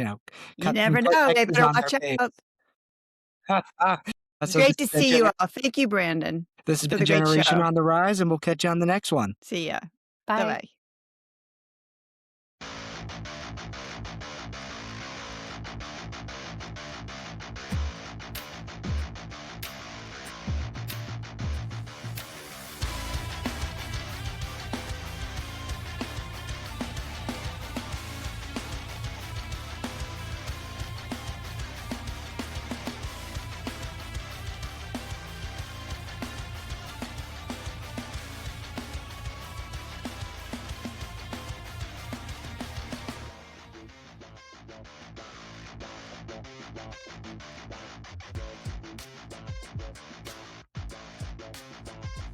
put never know. They pictures better on their watch page. out. So Great to see you all. Thank you, Brandon, this has for been the great Generation show. on the Rise, and we'll catch you on the next one. See ya. Bye. Bye-bye.